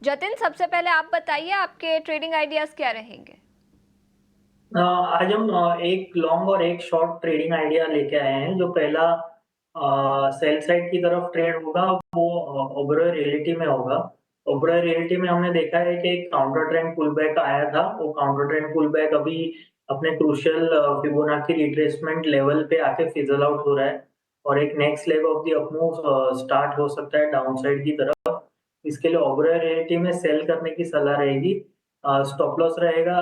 जतिन, सबसे पहले आप बताइए आपके ट्रेडिंग आइडियाज क्या रहेंगे? आज हम एक लॉन्ग और एक शॉर्ट ट्रेडिंग आइडिया लेके आए हैं। जो पहला सेल साइड की तरफ ट्रेड होगा वो ओबेरॉय रियल्टी में होगा। ओबेरॉय रियल्टी में हमने देखा है कि एक काउंटर ट्रेंड पुल बैक आया था। वो काउंटर ट्रेंड पुल बैक अभी अपने क्रूशियल फिबोनाची रिट्रेसमेंट लेवल पे आके फिजल आउट हो रहा है और एक next leg of the up move start हो सकता है डाउन साइड की तरफ। इसके लिए ओबेरॉय रियल्टी में सेल करने की सलाह रहेगी। स्टॉप लॉस रहेगा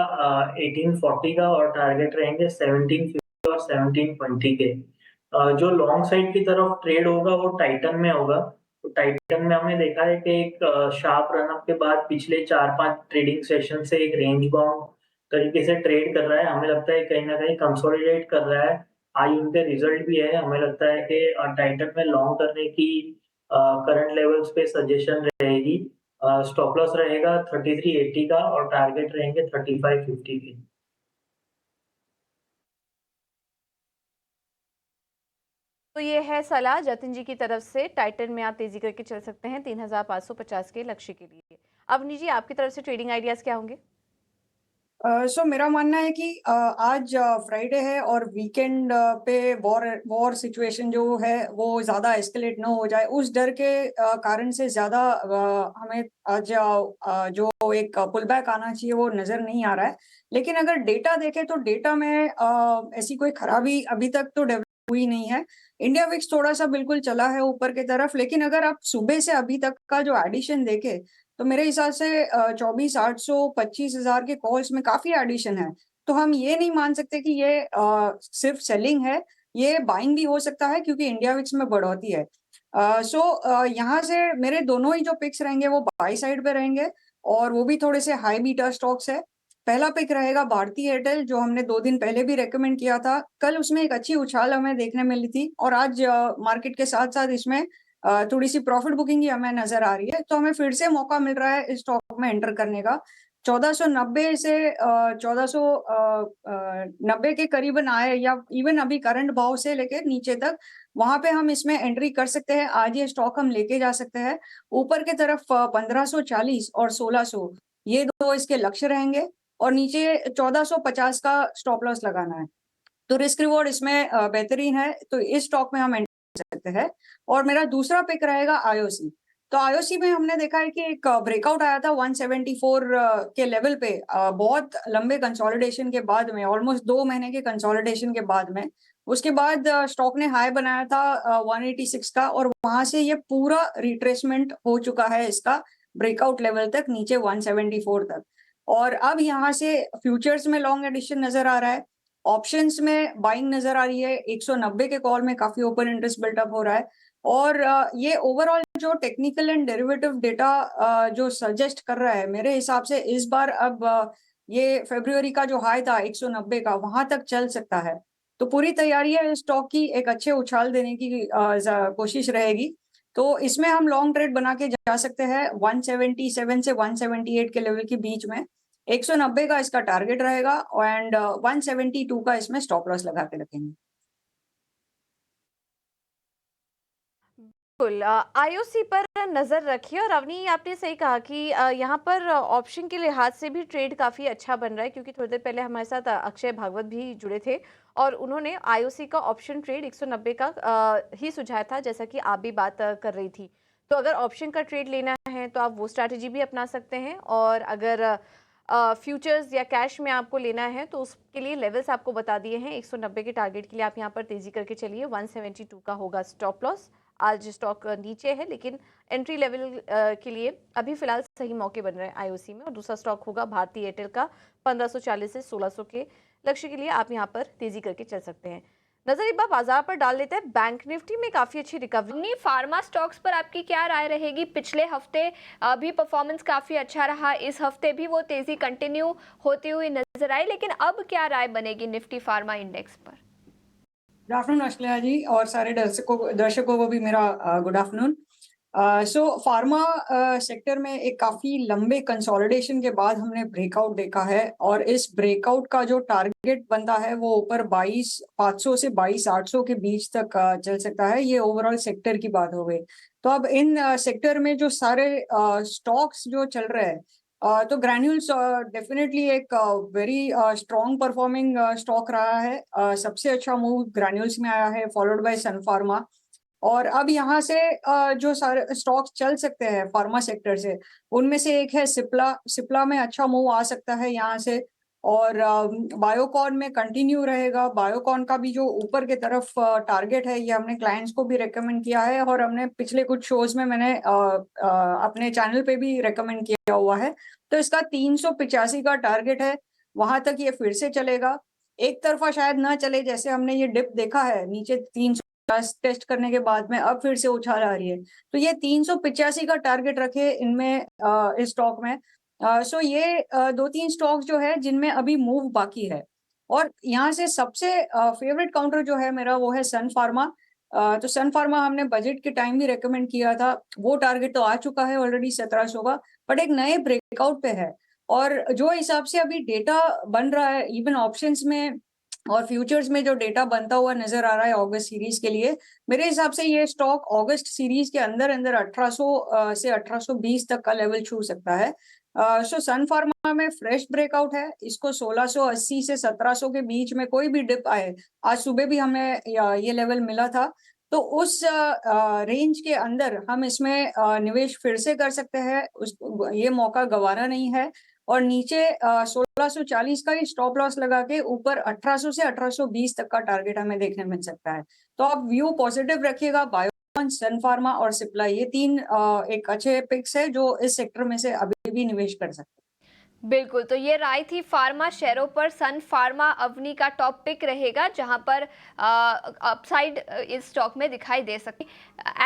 1840 का और टारगेट रहेंगे 1750 और 1720 के। जो लॉन्ग साइड की तरफ ट्रेड होगा वो टाइटन में होगा। तो टाइटन में हमने देखा है कि एक शार्प रनअप के बाद पिछले 4-5 ट्रेडिंग सेशन से एक रेंज बाउंड तरीके से ट्रेड कर रहा है। हमें लगता है कहीं ना कहीं कंसोलिडेट कर रहा है। आज उनके रिजल्ट भी है। हमें लगता है कि टाइटन में लॉन्ग करने की करंट लेवल्स पे सजेशन रहेगी। स्टॉप लॉस रहेगा 3380 का और टारगेट रहेंगे 3550 के। तो ये है सलाह जतिन जी की तरफ से। टाइटन में आप तेजी करके चल सकते हैं 3550 के लक्ष्य के लिए। अवनी जी, आपकी तरफ से ट्रेडिंग आइडियाज क्या होंगे? सो मेरा मानना है कि आज फ्राइडे है और वीकेंड पे वॉर वॉर सिचुएशन जो है वो ज़्यादा एस्केलेट ना हो जाए, उस डर के कारण से ज़्यादा हमें आज जो एक पुल बैक आना चाहिए वो नज़र नहीं आ रहा है। लेकिन अगर डेटा देखें तो डेटा में ऐसी कोई खराबी अभी तक तो डेवलप हुई नहीं है। इंडिया विक्स थोड़ा-सा बिल्कुल चला है ऊपर की तरफ, लेकिन अगर आप सुबह से अभी तक का जो एडिशन देखें तो मेरे हिसाब से 24,800 25,000 के कॉल्स में काफ़ी एडिशन है। तो हम ये नहीं मान सकते कि ये सिर्फ़ सेलिंग है, ये बाइंग भी हो सकता है क्योंकि इंडिया विक्स में बढ़ोतरी है। यहाँ से मेरे दोनों ही जो पिक्स रहेंगे वो बाय साइड पे रहेंगे और वो भी थोड़े से हाई बीटा स्टॉक्स है। पहला पिक रहेगा भारती एयरटेल, जो हमने 2 दिन पहले भी रिकमेंड किया था। कल उसमें एक अच्छी उछाल हमें देखने मिली थी और आज मार्केट के साथ-साथ इसमें थोड़ी-सी प्रॉफिट बुकिंग ही हमें नज़र आ रही है, तो हमें फिर से मौका मिल रहा है इस स्टॉक में एंटर करने का। 1490 से 1490 के करीबन आए या इवन अभी करंट भाव से लेके नीचे तक, वहाँ पे हम इसमें एंट्री कर सकते हैं। आज ये स्टॉक हम लेके जा सकते हैं। ऊपर की तरफ 1540 और 1600 ये 2 इसके लक्ष्य रहेंगे और नीचे 1450 का स्टॉप लॉस लगाना है। तो रिस्क रिवॉर्ड इसमें बेहतरीन है, तो इस स्टॉक में हम एंटर कर सकते हैं। और मेरा दूसरा पिक रहेगा आईओसी। तो आईओसी में हमने देखा है कि एक ब्रेकआउट आया था 174 के लेवल पे बहुत लंबे कंसोलिडेशन के बाद में, ऑलमोस्ट 2 महीने के कंसोलिडेशन के बाद में। उसके बाद स्टॉक ने हाई बनाया था 186 का और वहाँ से ये पूरा रिट्रेसमेंट हो चुका है इसका ब्रेकआउट लेवल तक, नीचे 174 तक। और अब यहाँ से फ्यूचर्स में लॉन्ग एडिशन नज़र आ रहा है। ऑप्शंस में बाइंग नज़र आ रही है, 190 के कॉल में काफ़ी ओपन इंटरेस्ट बिल्डअप हो रहा है और ये ओवरऑल जो टेक्निकल एंड डेरिवेटिव डेटा जो सजेस्ट कर रहा है, मेरे हिसाब से इस बार अब ये फ़रवरी का जो हाई था 190 का, वहाँ तक चल सकता है। तो पूरी तैयारी है इस स्टॉक की एक अच्छे उछाल देने की कोशिश रहेगी। तो इसमें हम लॉन्ग ट्रेड बना के जा सकते हैं 177 से 178 के लेवल के बीच में। 190 का इसका टारगेट रहेगा एंड 172 का इसमें स्टॉप लॉस लगा के रखेंगे। बिल्कुल, आईओसी पर नज़र रखिए। और अवनी, आपने सही कहा कि यहाँ पर ऑप्शन के लिहाज से भी ट्रेड काफ़ी अच्छा बन रहा है, क्योंकि थोड़ी देर पहले हमारे साथ अक्षय भागवत भी जुड़े थे और उन्होंने आईओसी का ऑप्शन ट्रेड 190 का ही सुझाया था, जैसा कि आप भी बात कर रही थी। तो अगर ऑप्शन का ट्रेड लेना है तो आप वो स्ट्रैटेजी भी अपना सकते हैं, और अगर फ्यूचर्स या कैश में आपको लेना है तो उसके लिए लेवल्स आपको बता दिए हैं। 190 के टारगेट के लिए आप यहाँ पर तेजी करके चलिए। 172 का होगा स्टॉप लॉस। आज स्टॉक नीचे है, लेकिन एंट्री लेवल के लिए अभी फिलहाल सही मौके बन रहे हैं आईओसी में। और दूसरा स्टॉक होगा भारती एयरटेल का 1540 से 1600 के लक्ष्य के लिए आप यहाँ पर तेजी करके चल सकते हैं। नजर एक बार बाजार पर डाल लेते हैं। बैंक निफ्टी में काफी अच्छी रिकवरी। फार्मा स्टॉक्स पर आपकी क्या राय रहेगी? पिछले हफ्ते भी परफॉर्मेंस काफी अच्छा रहा, इस हफ्ते भी वो तेजी कंटिन्यू होती हुई नजर आई, लेकिन अब क्या राय बनेगी निफ्टी फार्मा इंडेक्स पर? गुड आफ्टरनून अश्लेषा जी और सारे दर्शकों को भी मेरा गुड आफ्टरनून। सो फार्मा सेक्टर में एक काफी लंबे कंसोलिडेशन के बाद हमने ब्रेकआउट देखा है और इस ब्रेकआउट का जो टारगेट बनता है वो ऊपर 22,500 से 22,800 के बीच तक चल सकता है। ये ओवरऑल सेक्टर की बात हो गई। तो अब इन सेक्टर में जो सारे स्टॉक्स जो चल रहे हैं, तो ग्रैन्यूल्स डेफिनेटली एक वेरी स्ट्रॉन्ग परफॉर्मिंग स्टॉक रहा है। सबसे अच्छा मूव ग्रैन्यूल्स में आया है, फॉलोड बाय सन फार्मा। और अब यहाँ से जो सारे स्टॉक्स चल सकते हैं फार्मा सेक्टर से, उनमें से एक है सिप्ला। सिप्ला में अच्छा मूव आ सकता है यहाँ से। और बायोकॉन में कंटिन्यू रहेगा। बायोकॉन का भी जो ऊपर के तरफ टारगेट है, ये हमने क्लाइंट्स को भी रेकमेंड किया है और हमने पिछले कुछ शोज में मैंने अपने चैनल पे भी रेकमेंड किया हुआ है। तो इसका 385 का टारगेट है, वहां तक ये फिर से चलेगा। एक तरफा शायद ना चले, जैसे हमने ये डिप देखा है नीचे 350 टेस्ट करने के बाद में अब फिर से उछाल आ रही है। तो ये 385 का टारगेट रखे इनमें, इस स्टॉक में। सो ये 2-3 स्टॉक्स जो है जिनमें अभी मूव बाकी है। और यहाँ से सबसे फेवरेट काउंटर जो है मेरा, वो है सन फार्मा। तो सन फार्मा हमने बजट के टाइम भी रेकमेंड किया था। वो टारगेट तो आ चुका है ऑलरेडी 1700 का, बट एक नए ब्रेकआउट पे है। और जो हिसाब से अभी डेटा बन रहा है, इवन ऑप्शंस में और फ्यूचर्स में जो डेटा बनता हुआ नजर आ रहा है अगस्त सीरीज के लिए, मेरे हिसाब से ये स्टॉक अगस्त सीरीज के अंदर अंदर 1800 से 1820 तक का लेवल छू सकता है। सो सन फार्मा में फ्रेश ब्रेकआउट है। इसको 1680 से 1700 के बीच में कोई भी डिप आए, आज सुबह भी हमें ये लेवल मिला था, तो उस रेंज के अंदर हम इसमें निवेश फिर से कर सकते हैं। ये मौका गंवाना नहीं है। और नीचे 1640 का ही स्टॉप लॉस लगा के ऊपर 1800 से 1820 तक का टारगेट हमें देखने मिल सकता है। तो आप व्यू पॉजिटिव रखिएगा। बायोकॉन, सन फार्मा और सिप्ला, ये 3 एक अच्छे पिक्स है जो इस सेक्टर में से अभी भी निवेश कर सकते हैं। बिल्कुल, तो ये राय थी फार्मा शेयरों पर। सन फार्मा अवनी का टॉप पिक रहेगा, जहां पर अपसाइड इस स्टॉक में दिखाई दे सकती।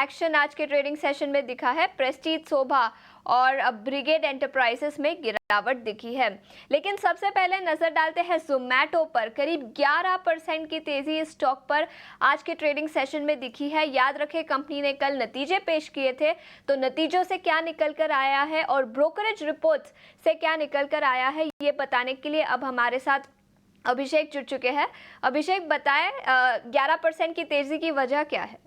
एक्शन आज के ट्रेडिंग सेशन में दिखा है। प्रेस्टीज, शोभा और ब्रिगेड एंटरप्राइजेस में गिरावट दिखी है। लेकिन सबसे पहले नजर डालते हैं जोमैटो पर। करीब 11% की तेजी इस स्टॉक पर आज के ट्रेडिंग सेशन में दिखी है। याद रखें, कंपनी ने कल नतीजे पेश किए थे, तो नतीजों से क्या निकल कर आया है और ब्रोकरेज रिपोर्ट्स से क्या निकल कर आया है, ये बताने के लिए अब हमारे साथ अभिषेक जुड़ चुके हैं। अभिषेक, बताएं 11% की तेजी की वजह क्या है?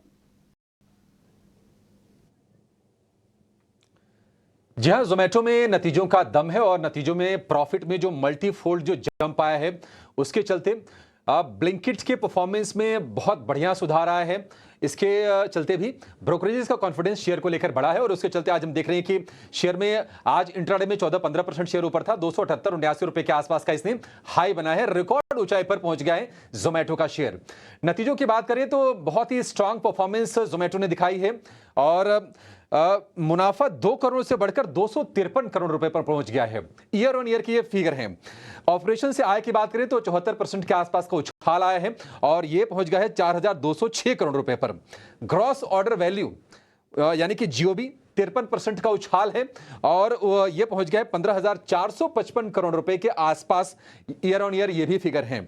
जी हाँ, जोमेटो में नतीजों का दम है और नतीजों में प्रॉफिट में जो मल्टीफोल्ड जो जंप आया है, उसके चलते ब्लिंकिट के परफॉर्मेंस में बहुत बढ़िया सुधार आया है। इसके चलते भी ब्रोकरेजेस का कॉन्फिडेंस शेयर को लेकर बढ़ा है और उसके चलते आज हम देख रहे हैं कि शेयर में आज इंट्राडे में 14-15% शेयर ऊपर था। 278-79 रुपए के आसपास का इसने हाई बना है। रिकॉर्ड ऊंचाई पर पहुंच गया है जोमेटो का शेयर। नतीजों की बात करें तो बहुत ही स्ट्रांग परफॉर्मेंस जोमेटो ने दिखाई है और मुनाफा 2 करोड़ से बढ़कर 253 करोड़ रुपए पर पहुंच गया है। ईयर ऑन ईयर की ये फिगर है। ऑपरेशन से आय की बात करें तो 74% के आसपास का उछाल आया है और ये पहुंच गया है 4,206 करोड़ रुपए पर। ग्रॉस ऑर्डर वैल्यू यानी कि जीओबी 53% का उछाल है और ये पहुंच गया है 15,455 करोड़ रुपए के आसपास। ईयर ऑन ईयर ये भी फिगर है।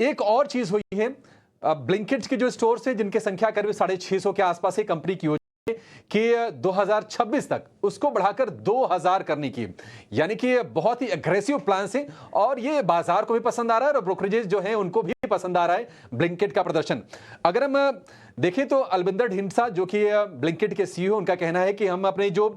एक और चीज हुई है, ब्लिंकिट के जो स्टोर्स हैं जिनकी संख्या करीब 650 के आसपास है, कंपनी की कि 2026 तक उसको बढ़ाकर 2000 करने की, यानी कि बहुत ही एग्रेसिव प्लान से, और ये बाजार को भी पसंद आ रहा है और ब्रोकरेजेस जो हैं उनको भी पसंद आ रहा है ब्लिंकिट का प्रदर्शन। अगर हम देखें तो अलविंदर ढींडसा जो कि ब्लिंकिट के सीईओ, उनका कहना है कि हम अपने जो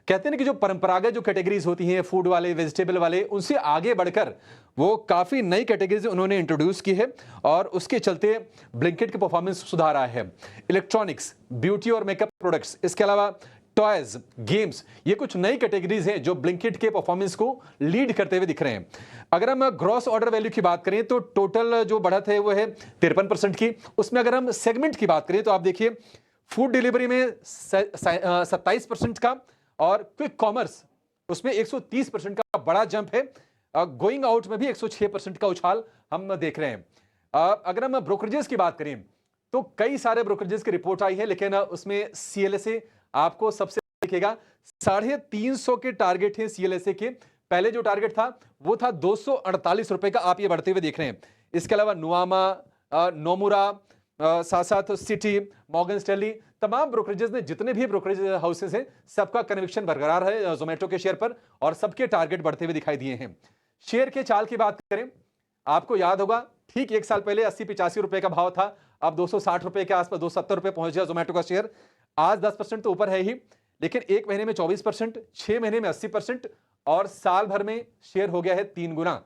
कहते हैं ना कि जो परंपरागत जो कैटेगरीज होती हैं, फूड वाले, वेजिटेबल वाले, उनसे आगे बढ़कर वो काफी नई कैटेगरीज उन्होंने इंट्रोड्यूस की है और उसके चलते ब्लिंकिट की परफॉर्मेंस सुधार आया है। इलेक्ट्रॉनिक्स, ब्यूटी और मेकअप प्रोडक्ट्स, इसके अलावा टॉयज, गेम्स, ये कुछ नई कैटेगरीज हैं जो ब्लिंकिट के परफॉर्मेंस को लीड करते हुए दिख रहे हैं। अगर हम ग्रॉस ऑर्डर वैल्यू की बात करें तो टोटल जो बढ़त है वो है 53% की। उसमें अगर हम सेगमेंट की बात करें तो आप देखिए फूड डिलीवरी में 27% का और क्विक कॉमर्स उसमें 130% का बड़ा जंप है। गोइंग आउट में भी 106% का उछाल हम देख रहे हैं। अगर हम ब्रोकरेजेस की बात करें तो कई सारे ब्रोकरेजेस की रिपोर्ट आई है, लेकिन उसमें सीएलएसए आपको सबसे दिखेगा। 350 के टारगेट हैं सीएलएसए के। पहले जो टारगेट था वो था 248 रुपए का, आप ये बढ़ते हुए देख रहे हैं। इसके अलावा नुआमा, नोमुरा, साथ साथ सिटी, मॉर्गन स्टैनली, तमाम ब्रोकरेजेस ने, जितने भी ब्रोकरेज हाउसेस हैं, सबका कन्विक्शन बरकरार है जोमेटो के शेयर पर और सबके टारगेट बढ़ते हुए दिखाई दिए हैं। शेयर के चाल की बात करें, आपको याद होगा ठीक 1 साल पहले 80-85 रुपए का भाव था, अब 260 रुपए के आसपास 270 रुपए पहुंच गया जोमेटो का शेयर। आज 10% तो ऊपर है ही, लेकिन 1 महीने में 24%, 6 महीने में 80% और साल भर में शेयर हो गया है 3 गुना।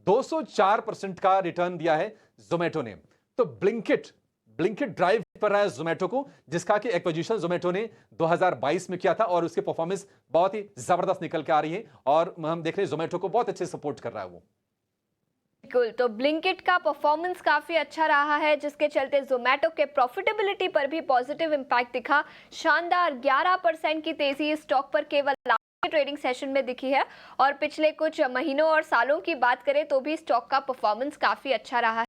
204% का रिटर्न दिया है जोमेटो ने। तो ब्लिंकिट ड्राइव कर रहा है जोमेटो को, जिसका कि एक्विजिशन जोमेटो ने 2022 में किया था और उसकी परफॉर्मेंस बहुत ही जबरदस्त निकल के आ रही है और हम देख रहे हैं जोमेटो को बहुत अच्छे सपोर्ट कर रहा है वो। बिल्कुल, तो ब्लिंकिट का परफॉर्मेंस काफी अच्छा रहा है, जिसके चलते जोमेटो के प्रॉफिटेबिलिटी पर भी पॉजिटिव इंपैक्ट दिखा। शानदार 11% की तेजी इस स्टॉक पर केवल लास्ट के ट्रेडिंग सेशन में दिखी है और पिछले कुछ महीनों और सालों की बात करें तो भी स्टॉक का परफॉर्मेंस काफी अच्छा रहा है।